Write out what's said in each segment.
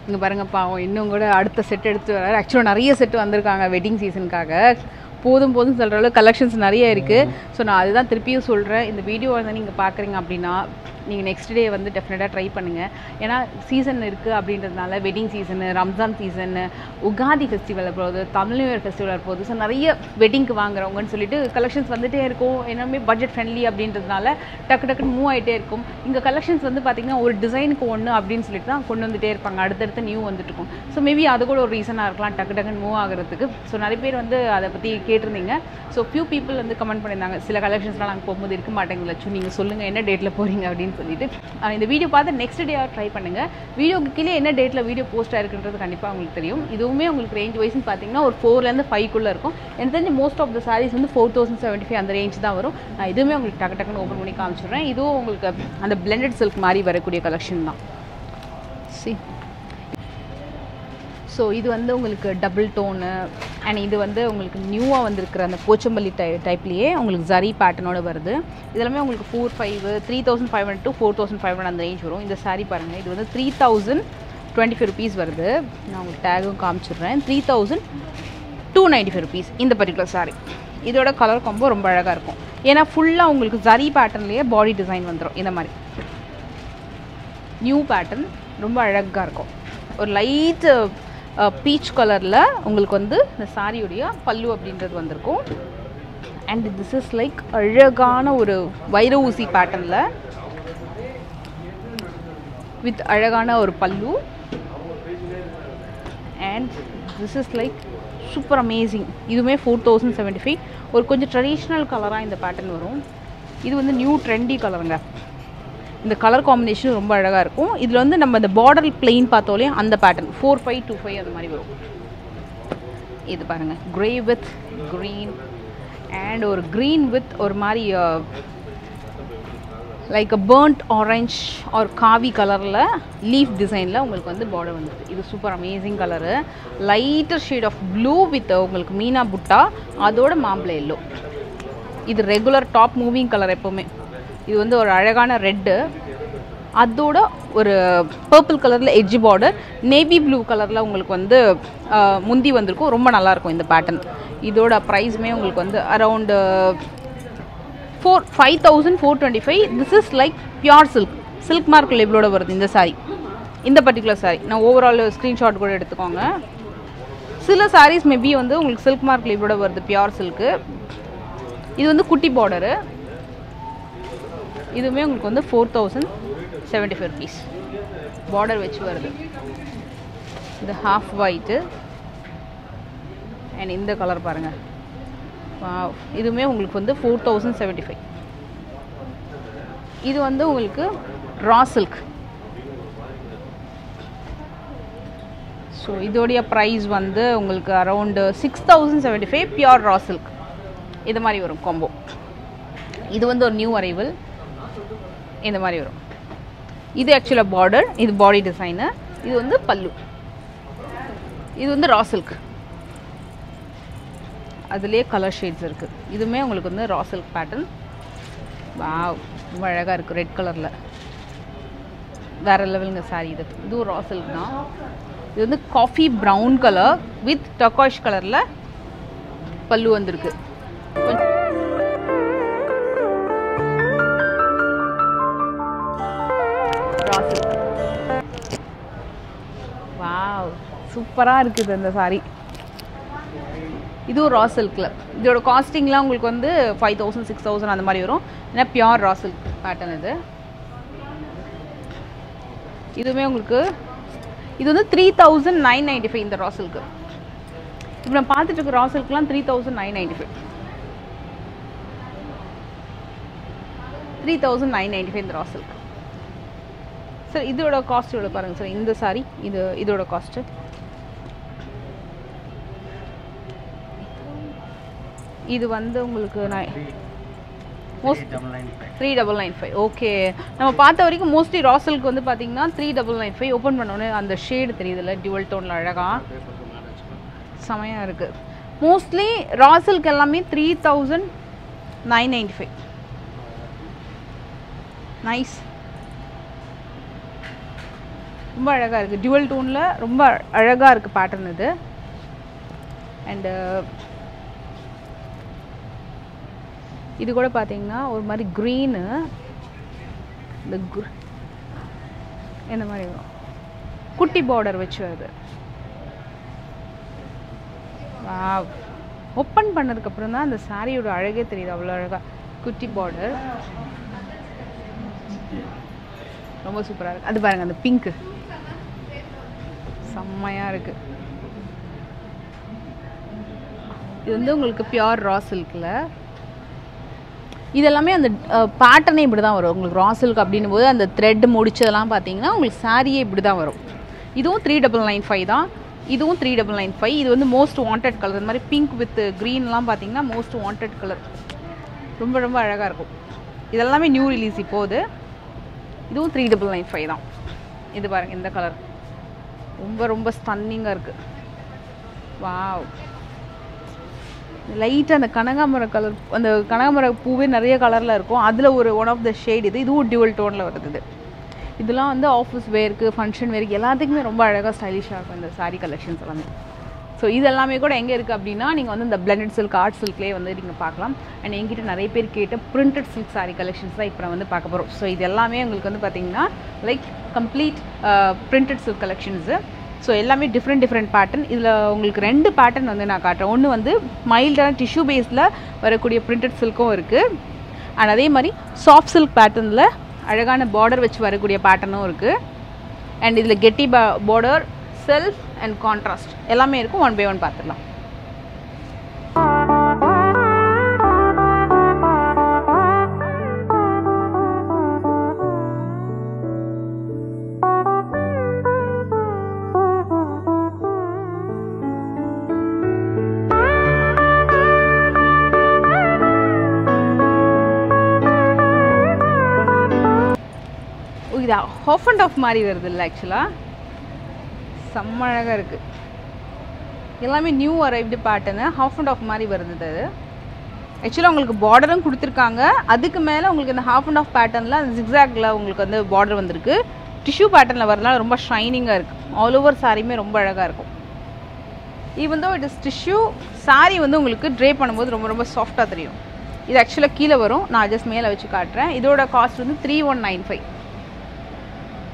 இங்கே பாருங்க பாவம் இன்னும் கூட அடுத்த செட் எடுத்து வராரு. ஆக்சுவலாக நிறைய செட்டு வந்திருக்காங்க வெட்டிங் சீசனுக்காக. போதும் சொல்கிற அளவுக்கு கலெக்ஷன்ஸ் நிறைய இருக்குது. ஸோ நான் அதுதான் திருப்பியும் சொல்கிறேன். இந்த வீடியோ வந்து நீங்கள் பார்க்குறீங்க அப்படின்னா நீங்கள் நெக்ஸ்ட் டே வந்து டெஃபினட்டாக ட்ரை பண்ணுங்கள். ஏன்னா சீசன் இருக்குது அப்படின்றதுனால wedding season, Ramzan season, Ugadi festival போகுது, தமிழ் நியூ இயர் ஃபெஸ்டிவல் போகுது. ஸோ நிறைய வெட்டிங்க்கு வாங்குறவங்கன்னு சொல்லிட்டு கலெக்ஷன்ஸ் வந்துகிட்டே இருக்கும். எல்லாமே பட்ஜெட் ஃப்ரெண்ட்லி அப்படின்றதுனால டக்குன்னு மூவ் ஆகிட்டே இருக்கும். இங்கே கலெக்ஷன்ஸ் வந்து பார்த்திங்கன்னா ஒரு டிசைனுக்கு ஒன்று அப்படின்னு சொல்லிட்டு தான் கொண்டு வந்துகிட்டே இருப்பாங்க. அடுத்தடுத்து நியூ வந்துட்டு இருக்கும். ஸோ மேபி அது கூட ஒரு ரீசனாக இருக்கலாம் டக்குன்னு மூவ் ஆகிறதுக்கு. ஸோ நிறைய பேர் வந்து அதை பற்றி கேட்டிருந்தீங்க. ஸோ ஃபியூ பீப்புள் வந்து கமெண்ட் பண்ணியிருந்தாங்க, சில கலெக்ஷன்ஸ்லாம் நாங்கள் போகும்போது இருக்க மாட்டேங்குது லட்சம், நீங்கள் சொல்லுங்கள் என்ன டேட்டில் போகிறீங்க அப்படின்னு சொல்லிட்டு. இந்த வீடியோ பார்த்து நெக்ஸ்ட் டே ட்ரை பண்ணுங்கள். வீடியோக்கு கீழே என்ன டேட்டில் வீடியோ போஸ்ட் ஆயிருக்குன்றது கண்டிப்பாக உங்களுக்கு தெரியும். இதுவுமே உங்களுக்கு ரேஞ்ச் வைஸ்ன்னு பார்த்தீங்கன்னா ஒரு 4லேருந்து 5க்குள்ளே இருக்கும். எனக்கு தெரிஞ்சு மோஸ்ட் ஆஃப் த சாரீஸ் வந்து 4075 அந்த ரேஞ்ச் தான் வரும். நான் இதுவுமே உங்களுக்கு டக்குன்னு ஓப்பன் பண்ணி காமிச்சிடுறேன். இதுவும் உங்களுக்கு அந்த பிளெண்டட் சில்க் மாதிரி வரக்கூடிய கலெக்ஷன் தான். ஸோ இது வந்து உங்களுக்கு டபுள் டோனு அண்ட் இது வந்து உங்களுக்கு நியூவாக வந்திருக்கிற அந்த போச்சம்பள்ளி டைப்லேயே உங்களுக்கு ஜரி பேட்டர்னோட வருது. இதெல்லாமே உங்களுக்கு 4500 3500 to 4500 அந்த ரேஞ்ச் வரும். இந்த சாரீ பாருங்கள், இது வந்து 3025 rupees வருது. நான் உங்களுக்கு டேகும் காமிச்சிடுறேன். 3295 rupees இந்த பர்டிகுலர் சாரீ. இதோட கலர் காம்போ ரொம்ப அழகாக இருக்கும். ஏன்னா ஃபுல்லாக உங்களுக்கு ஜரி பேட்டர்ன்லேயே பாடி டிசைன் வந்துடும். இந்த மாதிரி நியூ பேட்டர்ன் ரொம்ப அழகாக இருக்கும். ஒரு லைட் பீச் கலரில் உங்களுக்கு வந்து இந்த சாரியுடைய பல்லு அப்படின்றது வந்திருக்கும். அண்ட் திஸ் இஸ் லைக் அழகான ஒரு வைர ஊசி பேட்டர்னில் வித் அழகான ஒரு பல்லு. And this is like super amazing. இதுவுமே 4075. ஒரு கொஞ்சம் ட்ரெடிஷ்னல் கலராக இந்த பேட்டர்ன் வரும். இது வந்து நியூ ட்ரெண்டி கலருங்க. இந்த கலர் காம்பினேஷன் ரொம்ப அழகாக இருக்கும். இதில் வந்து நம்ம இந்த பார்டர் பிளெயின் பார்த்தோலே அந்த பேட்டர்ன் 4525 அந்த மாதிரி வரும். இது பாருங்கள், க்ரே வித் க்ரீன் அண்ட் ஒரு க்ரீன் வித் ஒரு மாதிரி லைக் அ பர்ன்ட் ஆரஞ்ச் ஒரு காவி கலரில் லீஃப் டிசைனில் உங்களுக்கு வந்து பார்டர் வந்துருக்கு. இது super amazing colour. Lighter shade of blue with உங்களுக்கு மீனா புட்டா, அதோட மாம்பழ எல்லோ. இது ரெகுலர் டாப் மூவிங் கலர் எப்போவுமே. இது வந்து ஒரு அழகான ரெட்டு, அதோட ஒரு பர்பிள் கலரில் எட்ஜ் பார்டர், நேவி ப்ளூ கலரில் உங்களுக்கு வந்து முந்தி வந்திருக்கும். ரொம்ப நல்லாயிருக்கும் இந்த பேட்டர்ன். இதோட ப்ரைஸுமே உங்களுக்கு வந்து around 5425. This is like pure silk mark லேபிளோட வருது இந்த சாரீ. இந்த பர்டிகுலர் சாரீ நான் ஓவரால் ஸ்க்ரீன்ஷாட் கூட எடுத்துக்கோங்க. சில சாரீஸ் மேபி வந்து உங்களுக்கு சில்க் மார்க் லேபிளோட வருது பியூர் சில்க்கு. இது வந்து குட்டி பார்டரு. இதுவுமே உங்களுக்கு வந்து 4075 rupees பார்டர் வச்சு வருது. இது ஹாஃப் ஒயிட்டு அண்ட் இந்த கலர் பாருங்கள். இதுவுமே உங்களுக்கு வந்து 4075. இது வந்து உங்களுக்கு ரா சில்க். ஸோ இதோடைய ப்ரைஸ் வந்து உங்களுக்கு அரவுண்டு 6075 பியூர் ரா சில்க். இது மாதிரி வரும் காம்போ. இது வந்து ஒரு நியூ அரைவல். இந்த மாதிரி வரும். இது ஆக்சுவலாக பார்டர், இது பாடி டிசைனு, இது வந்து பல்லு. இது வந்து ரா சில்க். அதுலேயே கலர் ஷேட்ஸ் இருக்குது. இதுவுமே உங்களுக்கு வந்து ரா சில்க் பேட்டர்ன். வாவ், ரொம்ப அழகாக இருக்குது ரெட் கலரில். வேறு லெவலுங்க சாரி. இதுவும் ரா சில்க் தான். இது வந்து காஃபி ப்ரௌன் கலர் வித் டர்காய்ஷ் கலரில் பல்லு வந்திருக்கு. வாவ், சூப்பராக இருக்குது இந்த சாரீ. இதுவும் ரா சில்கில். இதோட காஸ்டிங்லாம் உங்களுக்கு வந்து 5000 6000 அந்த மாதிரி வரும். ஏன்னா பியூர் ரா சில்க் பேட்டர்ன் இது. இதுவுமே உங்களுக்கு இது வந்து 3995 இந்த ரா சில்க்கு. இப்போ நான் பார்த்துட்டு இருக்க ரா சில்க்லாம் 3995. 3995 இந்த ரா சில்க். சார் இதோட காஸ்ட் எவ்வளோ பாருங்கள் சார். இந்த சாரி இதோட காஸ்ட்டு இது வந்து உங்களுக்கு மோஸ்ட் 3995. ஓகே, நம்ம பார்த்த வரைக்கும் மோஸ்ட்லி ரா சில்க் வந்து பார்த்தீங்கன்னா 3995. ஓப்பன் பண்ணோன்னே அந்த ஷேடு தெரியுதுல்ல, டியூவல் டோனில் அழகாக செமையாக இருக்குது. மோஸ்ட்லி ரா சில்க் எல்லாமே 3995. நைஸ். ரொம்ப அழகாக இருக்குது. டியூவல் டோனில் ரொம்ப அழகாக இருக்குது பேட்டர்ன் இது. அண்டு இது கூட பார்த்தீங்கன்னா ஒரு மாதிரி க்ரீனு, இந்த மாதிரி வரும், குட்டி பார்டர் வச்சு வருது. ஓப்பன் பண்ணதுக்கப்புறம் தான் அந்த சாரியோட அழகே தெரியுது, அவ்வளோ அழகாக குட்டி பார்டர், ரொம்ப சூப்பராக இருக்குது. அது பாருங்கள், அந்த பிங்க்கு செம்மையாக இருக்குது. இது வந்து உங்களுக்கு பியோர் ரா சில்கில். இதெல்லாமே அந்த பேட்டர்னே இப்படி தான் வரும் உங்களுக்கு. ரா சில்க் அப்படின்னும் போது அந்த த்ரெட் முடிச்சதெல்லாம் பார்த்தீங்கன்னா உங்களுக்கு சாரியே இப்படி தான் வரும். இதுவும் 3995 தான், இதுவும் 3995. இது வந்து மோஸ்ட் வாண்டட் கலர். இந்த மாதிரி பிங்க் வித் க்ரீன்லாம் பார்த்தீங்கன்னா மோஸ்ட் வாண்டட் கலர், ரொம்ப ரொம்ப அழகாக இருக்கும். இதெல்லாமே நியூ ரிலீஸ் இப்போது. இதுவும் 3995 தான். இது பாருங்கள், இந்த கலர் ரொம்ப ரொம்ப ஸ்டன்னிங்காக இருக்குது. வாவ், லைட்டாக அந்த கனகாமர கலர், அந்த கனகாமர பூவே நிறைய கலரில் இருக்கும், அதில் ஒரு ஒன் ஆஃப் த ஷேட் இது. இதுவும் டியூவல் டோனில் வருது. இதெல்லாம் வந்து ஆஃபீஸ் வேருக்கு, ஃபங்க்ஷன் வேருக்கு, எல்லாத்துக்குமே ரொம்ப அழகாக ஸ்டைலிஷாக இருக்கும் இந்த சாரீ கலெக்ஷன்ஸ் எல்லாமே. ஸோ இதெல்லாமே கூட எங்கே இருக்குது அப்படின்னா, நீங்கள் வந்து இந்த பிளெண்டட் சில்க், ஆர்ட் சில்க்லேயே வந்து நீங்கள் பார்க்கலாம். அண்ட் என்கிட்ட நிறைய பேர் கேட்ட பிரிண்டட் சில்க் சாரீ கலெக்ஷன்ஸ் தான் இப்போ நான் வந்து பார்க்க போகிறோம். ஸோ இது எல்லாமே உங்களுக்கு வந்து பார்த்திங்கன்னா like complete printed silk collections. So எல்லாமே டிஃப்ரெண்ட் பேட்டர்ன். இதில் உங்களுக்கு 2 பேட்டர்ன் வந்து நான் காட்டுறேன். ஒன்று வந்து மைல்டான டிஷ்யூ பேஸில் வரக்கூடிய பிரிண்டட் சில்க்கும் இருக்குது. அண்ட் அதே மாதிரி சாஃப்ட் சில்க் பேட்டர்னில் அழகான பார்டர் வச்சு வரக்கூடிய பேட்டர்னும் இருக்குது. அண்ட் இதில் கெட்டி பார்டர், செல்ஃப் அண்ட் கான்ட்ராஸ்ட் எல்லாமே இருக்கும். 1 by 1 பார்த்துடலாம். இது ஹாஃப் அண்ட் ஆஃப் மாதிரி வருது இல்லை, ஆக்சுவலாக செம்ம அழகாக இருக்குது. எல்லாமே new arrived pattern, half and half மாதிரி வருது. அது ஆக்சுவலாக உங்களுக்கு பார்டரும் கொடுத்துருக்காங்க, அதுக்கு மேலே உங்களுக்கு இந்த ஹாஃப் அண்ட் ஆஃப் பேட்டர்னில் அந்த ஜிக்ஸாக்ல உங்களுக்கு வந்து பார்டர் வந்திருக்கு. டிஷ்யூ பேட்டர்னில் வரதுனால ரொம்ப ஷைனிங்காக இருக்குது. ஆல் ஓவர் சாரியுமே ரொம்ப அழகாக இருக்கும். Even though it is tissue, sari வந்து உங்களுக்கு ட்ரே பண்ணும்போது ரொம்ப ரொம்ப சாஃப்டாக தெரியும். இது ஆக்சுவலாக கீழே வரும், நான் ஜஸ்ட் மேலே வச்சு காட்டுறேன். இதோட காஸ்ட் வந்து 3195.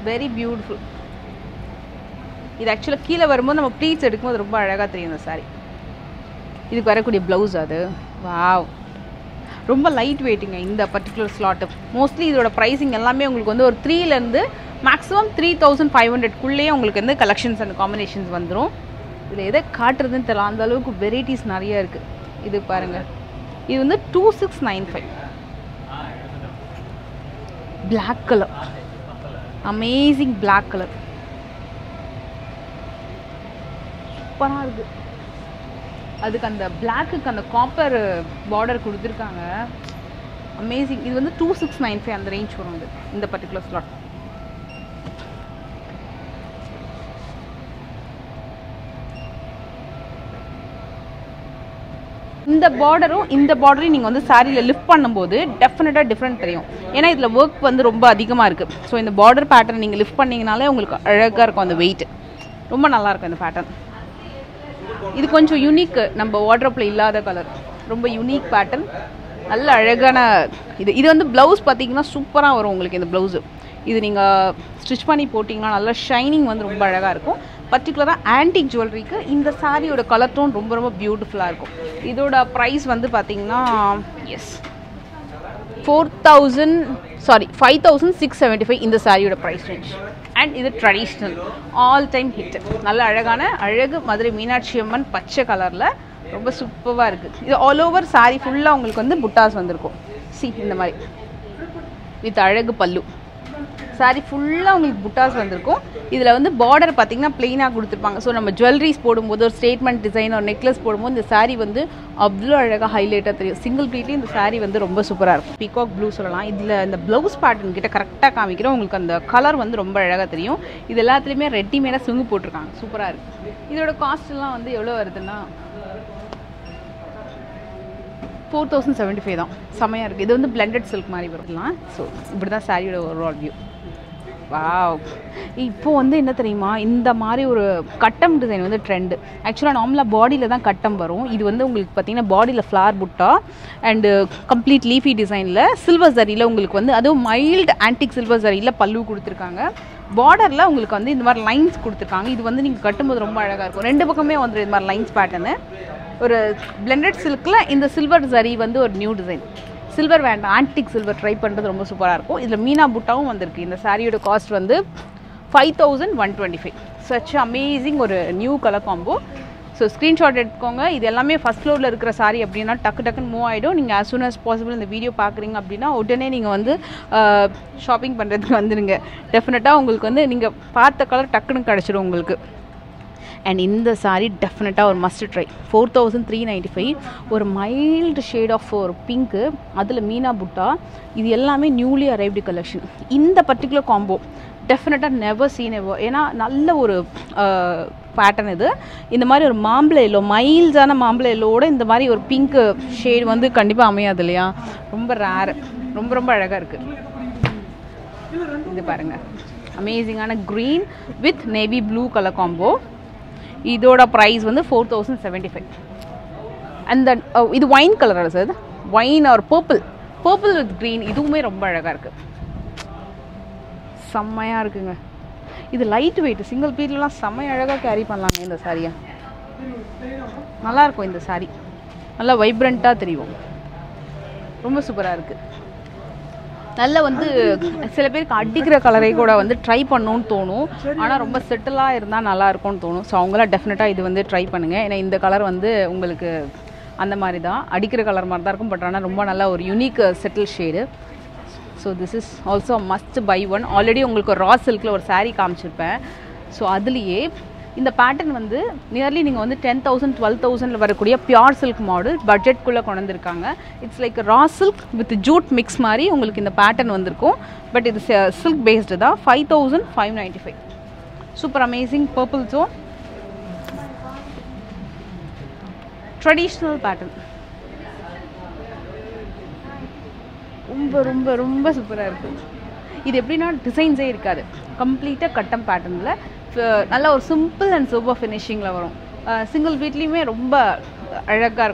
Very beautiful. இது ஆக்சுவலாக கீழே வரும்போது நம்ம ப்ளீட்ஸ் எடுக்கும்போது ரொம்ப அழகாக தெரியும் இந்த சாரீ. இதுக்கு வரக்கூடிய ப்ளவுஸ் அது. வாவ், ரொம்ப லைட் வெயிட்டுங்க இந்த பர்டிகுலர் ஸ்லாட்டு. மோஸ்ட்லி இதோட ப்ரைஸிங் எல்லாமே உங்களுக்கு வந்து ஒரு 3லேருந்து மேக்ஸிமம் 3500க்குள்ளேயே உங்களுக்கு வந்து கலெக்ஷன்ஸ் அண்ட் காம்பினேஷன்ஸ் வந்துடும். இதில் எதை காட்டுறதுன்னு தெரியல, அந்த அளவுக்கு வெரைட்டிஸ் நிறைய இருக்குது. இது பாருங்கள், இது வந்து 2695. Black colour, amazing black colour, சூப்பராக இருக்குது. அதுக்கு அந்த பிளாக்குக்கு அந்த காப்பர் பார்டர் கொடுத்துருக்காங்க, அமேசிங். இது வந்து 2695 அந்த ரேஞ்ச் வரும் இது, இந்த பர்டிகுலர் ஸ்லாட். இந்த பார்டரும் இந்த பார்டரையும் நீங்கள் வந்து சாரியில் லிஃப்ட் பண்ணும்போது டெஃபினட்டாக டிஃப்ரெண்ட் தெரியும். ஏன்னா இதில் ஒர்க் வந்து ரொம்ப அதிகமாக இருக்குது. ஸோ இந்த பார்டர் பேட்டர்ன் நீங்கள் லிஃப்ட் பண்ணிங்கனாலே உங்களுக்கு அழகாக இருக்கும். அந்த வெயிட் ரொம்ப நல்லாயிருக்கும் இந்த பேட்டர்ன். இது கொஞ்சம் யூனிக், நம்ம வார்ட்ரோப்பில் இல்லாத கலர், ரொம்ப யூனிக் பேட்டர்ன், நல்ல அழகான இது. இது வந்து ப்ளவுஸ் பார்த்தீங்கன்னா சூப்பராக வரும் உங்களுக்கு. இந்த ப்ளவுஸு இது நீங்கள் ஸ்டிச் பண்ணி போட்டிங்கன்னா நல்லா ஷைனிங் வந்து ரொம்ப அழகாக இருக்கும். பர்டிகுலராக ஆன்டிக் ஜுவல்லரிக்கு இந்த சாரியோட கலர் டோன் ரொம்ப ரொம்ப பியூட்டிஃபுல்லாக இருக்கும். இதோட ப்ரைஸ் வந்து பார்த்தீங்கன்னா எஸ் 5675 இந்த சாரியோட ப்ரைஸ் ரேஞ்ச். அண்ட் இது ட்ரெடிஷ்னல் ஆல் டைம் ஹிட், நல்ல அழகான அழகு மதுரை மீனாட்சி அம்மன் பச்சை கலரில் ரொம்ப சூப்பராக இருக்குது. இது ஆல் ஓவர் சாரி ஃபுல்லாக உங்களுக்கு வந்து புட்டாஸ் வந்திருக்கும். சி இந்த மாதிரி வித் அழகு பல்லு. சாரி ஃபுல்லாக உங்களுக்கு புட்டாஸ் வந்திருக்கும். இதில் வந்து பார்டர் பார்த்தீங்கன்னா ப்ளெயினாக கொடுத்துருப்பாங்க. ஸோ நம்ம ஜுவல்லரிஸ் போடும்போது, ஒரு ஸ்டேட்மெண்ட் டிசைன், ஒரு நெக்லஸ் போடும்போது இந்த சாரீ வந்து அவ்வளோ அழகாக ஹைலைட்டாக தெரியும். சிங்கிள் ப்ளீட்லேயும் இந்த சாரீ வந்து ரொம்ப சூப்பராக இருக்கும். பீகாக் ப்ளூ சொல்லலாம். இதில் இந்த ப்ளவுஸ் பேட்டர்ன் கிட்ட கரெக்டாக காமிக்கிறோம். உங்களுக்கு அந்த கலர் வந்து ரொம்ப அழகாக தெரியும். இது எல்லாத்துலேயுமே ரெட்டிமேடாக சுங்கு போட்டிருக்காங்க, சூப்பராக இருக்குது. இதோட காஸ்ட்லாம் வந்து எவ்வளோ வருதுன்னா 4075 தான். செம்மையாக இருக்குது. இது வந்து பிளெண்டட் சில்க் மாதிரி வரலாம். ஸோ இப்படி தான் சாரியோட ஓவரால் வியூ. வாவ். இப்போ வந்து என்ன தெரியுமா, இந்த மாதிரி ஒரு கட்டம் டிசைன் வந்து ட்ரெண்டு. ஆக்சுவலாக நார்மலாக பாடியில் தான் கட்டம் வரும். இது வந்து உங்களுக்கு பார்த்தீங்கன்னா பாடியில் ஃப்ளார் புட்டா அண்டு கம்ப்ளீட் லீஃபி டிசைனில் சில்வர் சரியில் உங்களுக்கு வந்து அதுவும் மைல்டு ஆன்டிக் சில்வர் சரியில் பல்லு கொடுத்துருக்காங்க. பார்டரில் உங்களுக்கு வந்து இந்த மாதிரி லைன்ஸ் கொடுத்துருக்காங்க. இது வந்து நீங்கள் கட்டும்போது ரொம்ப அழகாக இருக்கும். ரெண்டு பக்கமே வந்துடும் இது மாதிரி லைன்ஸ் பேட்டர்னு. ஒரு பிளெண்டட் சில்கில் இந்த சில்வர் சரி வந்து ஒரு நியூ டிசைன். சில்வர் வேண்டாம், ஆன்டிக் சில்வர் ட்ரை பண்ணுறது ரொம்ப சூப்பராக இருக்கும். இதில் மீனா புட்டாவும் வந்திருக்கு. இந்த சாரியோட காஸ்ட் வந்து 5125. சச் அமேசிங் ஒரு new colour combo. So screenshot எடுத்துக்கோங்க. இது எல்லாமே ஃபஸ்ட் ஃப்ளோரில் இருக்கிற சாரி அப்படின்னா டக்குன்னு மூவ் ஆகிடும். நீங்கள் as soon as possible இந்த வீடியோ பார்க்குறீங்க அப்படின்னா உடனே நீங்கள் வந்து ஷாப்பிங் பண்ணுறதுக்கு வந்துடுங்க. டெஃபினட்டாக உங்களுக்கு வந்து நீங்கள் பார்த்த கலர் டக்குன்னு கிடச்சிடும் உங்களுக்கு. அண்ட் இந்த சாரீ டெஃபினட்டாக ஒரு மஸ்ட் ட்ரை. 4395. ஒரு மைல்டு ஷேட் ஆஃப் ஒரு பிங்க்கு, அதில் மீனா புட்டா. இது எல்லாமே நியூலி அரைவ்டு கலெக்ஷன். இந்த பர்டிகுலர் காம்போ டெஃபினட்டாக நெவர் சீன் எவர். ஏன்னா நல்ல ஒரு பேட்டர்ன் இது. இந்த மாதிரி ஒரு மாம்பழ எல்லோ, மைல்டான மாம்பழ எல்லோவோட இந்த மாதிரி ஒரு பிங்க் ஷேட் வந்து கண்டிப்பாக அமையாது இல்லையா? ரொம்ப ரேர், ரொம்ப ரொம்ப அழகாக இருக்குது. இது பாருங்கள், அமேசிங்கான green with navy blue colour combo. இதோட ப்ரைஸ் வந்து 4075. அந்த இது ஒயின் கலராக sir, wine or purple with green. இதுவுமே ரொம்ப அழகாக இருக்குது, செம்மையாக இருக்குங்க. இது லைட் வெயிட், சிங்கிள் பீட்லாம் செம்மையாக அழகாக கேரி பண்ணலாங்க இந்த சாரியை. நல்லாயிருக்கும் இந்த சாரீ, நல்லா வைப்ரண்ட்டாக தெரியும், ரொம்ப சூப்பராக இருக்குது. நல்ல வந்து சில பேருக்கு அடிக்கிற கலரை கூட வந்து ட்ரை பண்ணணும்னு தோணும். ஆனால் ரொம்ப செட்டிலாக இருந்தால் நல்லா இருக்கும்னு தோணும். ஸோ அவங்களாம் டெஃபினட்டாக இது வந்து ட்ரை பண்ணுங்கள். ஏன்னா இந்த கலர் வந்து உங்களுக்கு அந்த மாதிரி தான் அடிக்கிற கலர் மாதிரி தான் இருக்கும். பட் ஆனால் ரொம்ப நல்லா ஒரு unique settle shade. So this is also must by one. Already உங்களுக்கு ரா சில்கில் ஒரு சாரீ காமிச்சிருப்பேன். ஸோ அதுலேயே இந்த பேட்டர்ன் வந்து நியர்லி நீங்கள் வந்து 10,000 12,000 வரக்கூடிய பியூர் சில்க் மாடல் பட்ஜெட்குள்ளே கொண்டு வந்திருக்காங்க. It's like raw silk with jute mix மாதிரி உங்களுக்கு இந்த பேட்டர்ன் வந்திருக்கும். பட் இது சில்க் பேஸ்டு தான். 5595. Super amazing purple zone traditional pattern. ரொம்ப ரொம்ப ரொம்ப சூப்பராக இருக்குது. இது எப்படின்னா டிசைன்ஸே இருக்காது, கம்ப்ளீட்டாக கட்டம் பேட்டர்னில் நல்ல ஒரு சிம்பிள் அண்ட் சூப்பர் ஃபினிஷிங்கில் வரும். சிங்கிள் பீட்லேயுமே ரொம்ப அழகாக இருக்கும்.